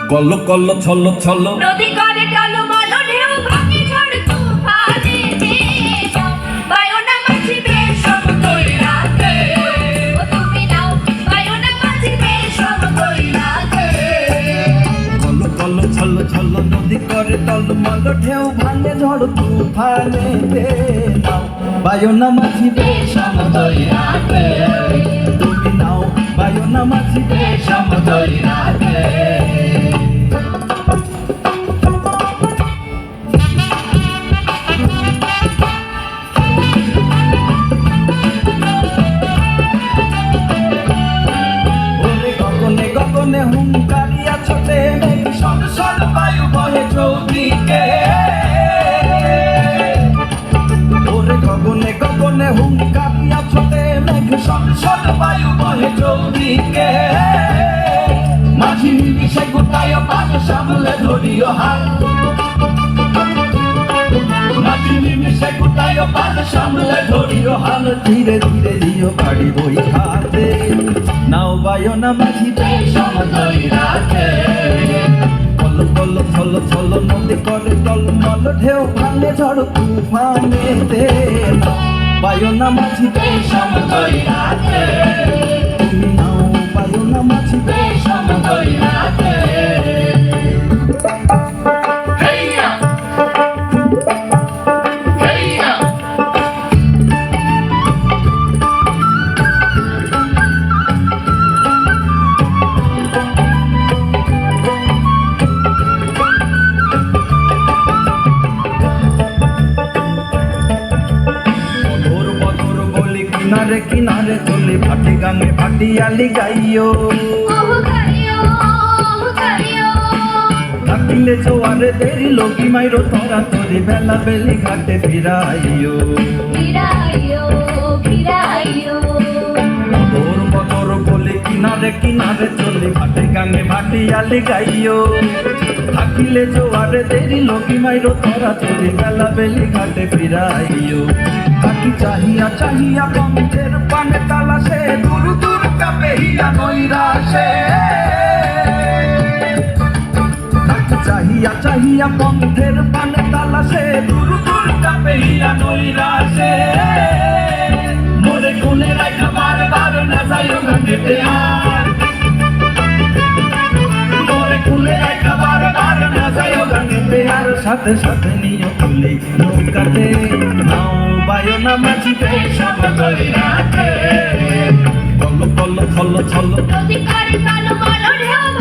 call call ছল ছল নদী করে টলমল ঢেউ ভাঙে ঝড় তুফানে বায়না মাঝি বেশম কইরাতে ও তুমি নাও বায়না মাঝি বেশম কইরাতে কল কল ছল ছল নদী করে টলমল ঢেউ ভাঙে ঝড় তুফানে বায়না মাঝি বেশম কইরাতে তুমি নাও বায়না মাঝি বেশম কইরাতে গগনে হুঙ্কারিয়া ছোটে মেঘ সর সর বায়ু বহে চৌদিকে ওরে গগনে গগনে হুঙ্কারিয়া ছোটে মেঘ সর সর বায়ু বহে চৌদিকে মাঝি নিমিষে গোটায় পাত সামলে ধরিও হাল মাঝি নিমিষে গোটায় পাত সামলে ধরিও হাল ধীরে ধীরে দিও বাড়ি বই খাতে নাও বায়না মাঝি বেশম কইরাতে কল কল ছল ছল নদী করে টলমল ঢেউ ভাঙে ঝড় তুফানেতে বায়না মাঝি বেশম কইরাতে তুমি নাও বায়না মাঝি বেশম কইরাতে কিনারে কিনারে চলে ভাটি গানে ভাটিয়ালি গাইও থাকিলে জোয়ারে দেরি লগি মাইরো তোরা তোরে বেলা বেলি ঘাটে ফিরাইও মদর মদর বলে কিনারে কিনারে চলে ভাটি গানে ভাটিয়ালি গাইও থাকিলে জোয়ারে দেরি লগি মাইরো তোরা তোরে বেলা বেলি ঘাটে ফিরাইও তাকি চাহিয়া চাহিয়া পঞ্চের পানে তালাশে দূর দূর কাপে হিয়া নৈরাশে তাকি চাহিয়া চাহিয়া পঞ্চের পানে তালাশে দূর দূর কাপে হিয়া নৈরাশে মোরে কোনে রাখা বার বার না যাইও গানেতে আর মোরে কোনে রাখা বার বার না যাইও গানেতে আর সাথে সাথে নিয়ে তুলি নৌকাতে নাও বায়না মাঝি বেশম কইরাতে কল কল ছল ছল নদী করে টলমল ঢেউ